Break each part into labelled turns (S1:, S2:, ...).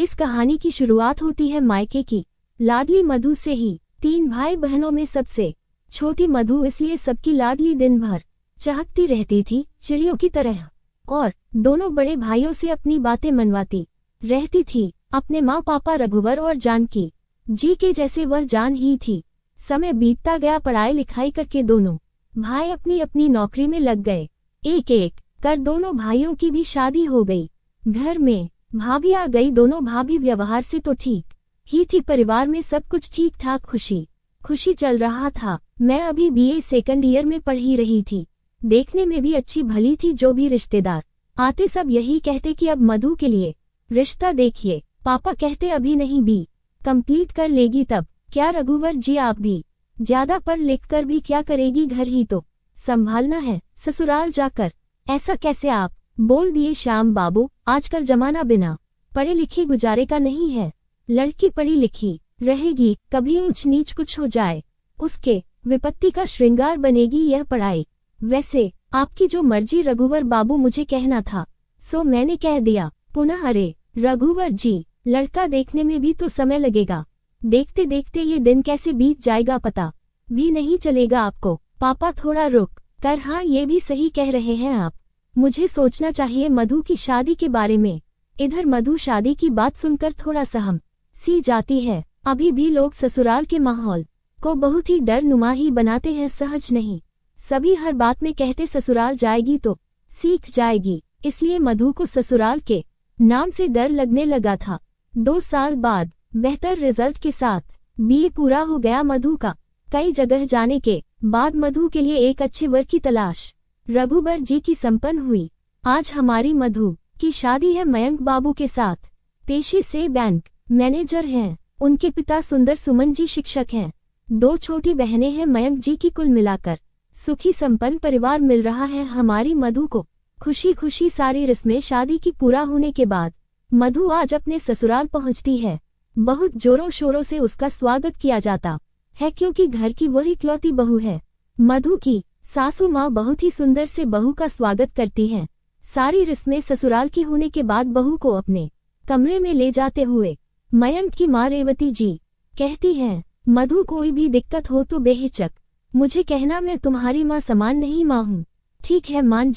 S1: इस कहानी की शुरुआत होती है मायके की लाडली मधु से ही। 3 भाई बहनों में सबसे छोटी मधु इसलिए सबकी लाडली दिन भर चहकती रहती थी चिड़ियों की तरह, और दोनों बड़े भाइयों से अपनी बातें मनवाती रहती थी। अपने माँ पापा रघुवर और जानकी जी के जैसे वह जान ही थी। समय बीतता गया, पढ़ाई लिखाई करके दोनों भाई अपनी अपनी नौकरी में लग गए। एक एक कर दोनों भाइयों की भी शादी हो गई। घर में भाभी आ गई। दोनों भाभी व्यवहार से तो ठीक ही थी। परिवार में सब कुछ ठीक ठाक खुशी खुशी चल रहा था। मैं अभी बीए सेकंड ईयर में पढ़ ही रही थी। देखने में भी अच्छी भली थी। जो भी रिश्तेदार आते सब यही कहते कि अब मधु के लिए रिश्ता देखिए। पापा कहते अभी नहीं, बी कंप्लीट कर लेगी तब। क्या रघुवर जी, आप भी ज्यादा पढ़ लिख कर भी क्या करेगी, घर ही तो संभालना है, ससुराल जाकर ऐसा कैसे आप बोल दिए श्याम बाबू। आजकल जमाना बिना पढ़े लिखे गुजारे का नहीं है। लड़की पढ़ी लिखी रहेगी, कभी ऊंच नीच कुछ हो जाए उसके विपत्ति का श्रृंगार बनेगी यह पढ़ाई। वैसे आपकी जो मर्जी रघुवर बाबू, मुझे कहना था सो मैंने कह दिया। पुनः अरे रघुवर जी, लड़का देखने में भी तो समय लगेगा। देखते देखते ये दिन कैसे बीत जाएगा पता भी नहीं चलेगा आपको। पापा थोड़ा रुक कर, हाँ ये भी सही कह रहे हैं आप, मुझे सोचना चाहिए मधु की शादी के बारे में। इधर मधु शादी की बात सुनकर थोड़ा सहम सी जाती है। अभी भी लोग ससुराल के माहौल को बहुत ही डर नुमा ही बनाते हैं, सहज नहीं। सभी हर बात में कहते ससुराल जाएगी तो सीख जाएगी, इसलिए मधु को ससुराल के नाम से डर लगने लगा था। 2 साल बाद बेहतर रिजल्ट के साथ बीए पूरा हो गया मधु का। कई जगह जाने के बाद मधु के लिए एक अच्छे वर की तलाश रघुवर जी की संपन्न हुई। आज हमारी मधु की शादी है मयंक बाबू के साथ। पेशे से बैंक मैनेजर हैं। उनके पिता सुंदर सुमन जी शिक्षक हैं। 2 छोटी बहनें हैं मयंक जी की। कुल मिलाकर सुखी संपन्न परिवार मिल रहा है हमारी मधु को। खुशी खुशी सारी रस्में शादी की पूरा होने के बाद मधु आज अपने ससुराल पहुंचती है। बहुत जोरों शोरों से उसका स्वागत किया जाता है, क्योंकि घर की वही इकलौती बहू है। मधु की सासू माँ बहुत ही सुंदर से बहू का स्वागत करती हैं। सारी रस्में ससुराल की होने के बाद बहू को अपने कमरे में ले जाते हुए मयंक की माँ रेवती जी कहती हैं, मधु कोई भी दिक्कत हो तो बेहिचक मुझे कहना, मैं तुम्हारी माँ समान नहीं माँ हूँ। ठीक है मान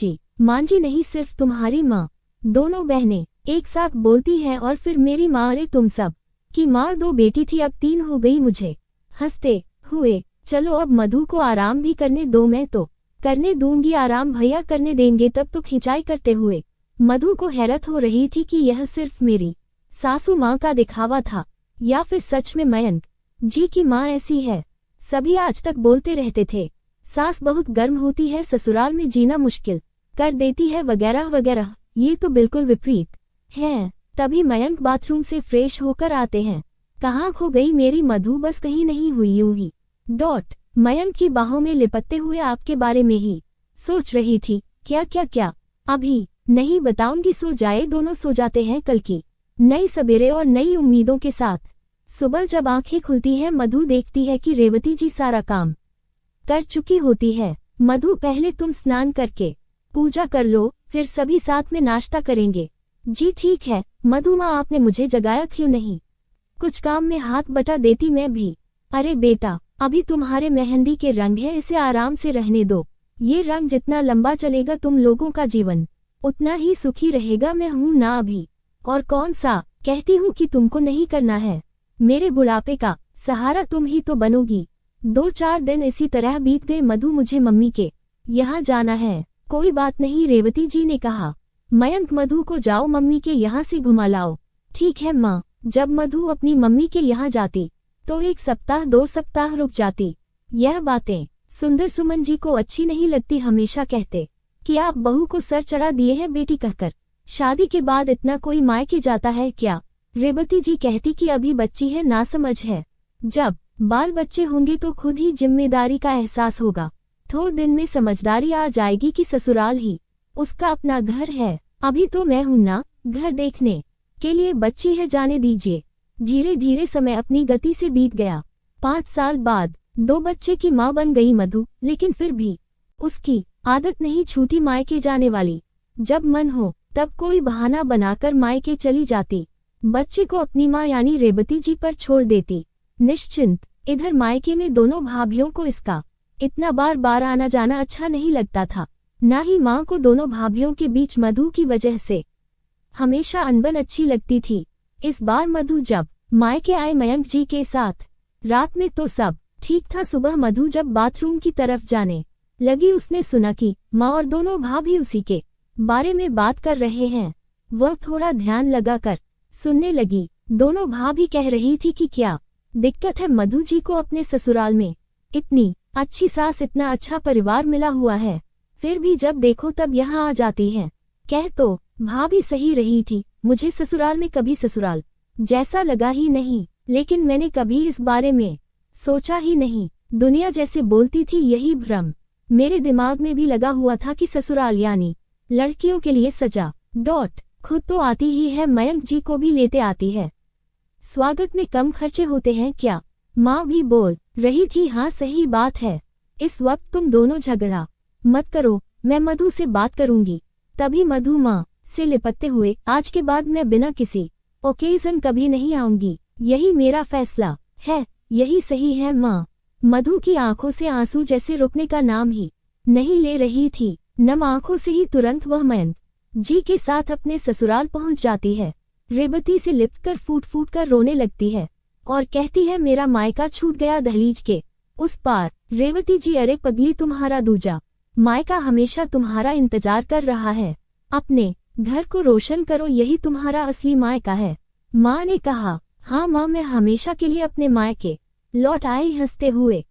S1: जी नहीं, सिर्फ तुम्हारी माँ। दोनों बहनें एक साथ बोलती हैं। और फिर मेरी माँ, अरे तुम सब की माँ 2 बेटी थी, अब 3 हो गई मुझे हंसते हुए। चलो अब मधु को आराम भी करने दो, मैं तो करने दूंगी आराम, भैया करने देंगे तब तो खिंचाई करते हुए। मधु को हैरत हो रही थी कि यह सिर्फ मेरी सासू माँ का दिखावा था या फिर सच में मयंक जी की माँ ऐसी है। सभी आज तक बोलते रहते थे सास बहुत गर्म होती है, ससुराल में जीना मुश्किल कर देती है वगैरह वगैरह। ये तो बिल्कुल विपरीत है। तभी मयंक बाथरूम से फ्रेश होकर आते हैं। कहाँ खो गई मेरी मधु, बस कहीं नहीं हुई यूं ही मयंक की बाहों में लिपटते हुए आपके बारे में ही सोच रही थी। क्या अभी नहीं बताऊंगी, सो जाए। दोनों सो जाते हैं कल की नई सवेरे और नई उम्मीदों के साथ। सुबह जब आंखें खुलती हैं मधु देखती है कि रेवती जी सारा काम कर चुकी होती है। मधु, पहले तुम स्नान करके पूजा कर लो, फिर सभी साथ में नाश्ता करेंगे। जी ठीक है मधु माँ, आपने मुझे जगाया क्यों नहीं? कुछ काम में हाथ बटा देती मैं भी। अरे बेटा, अभी तुम्हारे मेहंदी के रंग है, इसे आराम से रहने दो। ये रंग जितना लंबा चलेगा तुम लोगों का जीवन उतना ही सुखी रहेगा। मैं हूँ ना अभी, और कौन सा कहती हूँ कि तुमको नहीं करना है। मेरे बुढ़ापे का सहारा तुम ही तो बनोगी। 2-4 दिन इसी तरह बीत गए। मधु, मुझे मम्मी के यहाँ जाना है। कोई बात नहीं रेवती जी ने कहा। मयंक, मधु को जाओ मम्मी के यहाँ से घुमा लाओ। ठीक है माँ। जब मधु अपनी मम्मी के यहाँ जाती तो 1 सप्ताह 2 सप्ताह रुक जाती। यह बातें सुंदर सुमन जी को अच्छी नहीं लगती। हमेशा कहते कि आप बहू को सर चढ़ा दिए हैं बेटी कहकर। शादी के बाद इतना कोई मायके जाता है क्या? रेवती जी कहती कि अभी बच्ची है, नासमझ है। जब बाल बच्चे होंगे तो खुद ही जिम्मेदारी का एहसास होगा। थोड़े दिन में समझदारी आ जाएगी कि ससुराल ही उसका अपना घर है। अभी तो मैं हूं ना घर देखने के लिए, बच्ची है, जाने दीजिए। धीरे धीरे समय अपनी गति से बीत गया। 5 साल बाद 2 बच्चे की माँ बन गई मधु, लेकिन फिर भी उसकी आदत नहीं छूटी मायके जाने वाली। जब मन हो तब कोई बहाना बनाकर मायके चली जाती। बच्चे को अपनी माँ यानी रेवती जी पर छोड़ देती, निश्चिंत। इधर मायके में दोनों भाभियों को इसका इतना बार बार आना जाना अच्छा नहीं लगता था, ना ही माँ को दोनों भाभियों के बीच मधु की वजह से हमेशा अनबन अच्छी लगती थी। इस बार मधु जब मायके आए मयंक जी के साथ, रात में तो सब ठीक था। सुबह मधु जब बाथरूम की तरफ जाने लगी, उसने सुना कि माँ और दोनों भाभी उसी के बारे में बात कर रहे हैं। वह थोड़ा ध्यान लगाकर सुनने लगी। दोनों भाभी कह रही थी कि क्या दिक्कत है मधु जी को अपने ससुराल में, इतनी अच्छी सास, इतना अच्छा परिवार मिला हुआ है, फिर भी जब देखो तब यहाँ आ जाती है। कह तो भाभी सही रही थी, मुझे ससुराल में कभी ससुराल जैसा लगा ही नहीं, लेकिन मैंने कभी इस बारे में सोचा ही नहीं। दुनिया जैसे बोलती थी यही भ्रम मेरे दिमाग में भी लगा हुआ था कि ससुराल यानी लड़कियों के लिए सजा। खुद तो आती ही है, मयंक जी को भी लेते आती है। स्वागत में कम खर्चे होते हैं क्या? माँ भी बोल रही थी। हाँ सही बात है, इस वक्त तुम दोनों झगड़ा मत करो, मैं मधु से बात करूंगी। तभी मधु माँ से लिपटते हुए, आज के बाद मैं बिना किसी ओकेजन कभी नहीं आऊंगी, यही मेरा फैसला है, यही सही है माँ। मधु की आंखों से आंसू जैसे रुकने का नाम ही नहीं ले रही थी। नम आंखों से ही तुरंत वह मयंक जी के साथ अपने ससुराल पहुंच जाती है। रेवती से लिपटकर फूट फूट कर रोने लगती है और कहती है, मेरा मायका छूट गया दहलीज के उस पार। रेवती जी, अरे पगली, तुम्हारा दूजा मायका हमेशा तुम्हारा इंतजार कर रहा है, अपने घर को रोशन करो, यही तुम्हारा असली मायका है। माँ ने कहा, हाँ माँ, मैं हमेशा के लिए अपने मायके लौट आई। हंसते हुए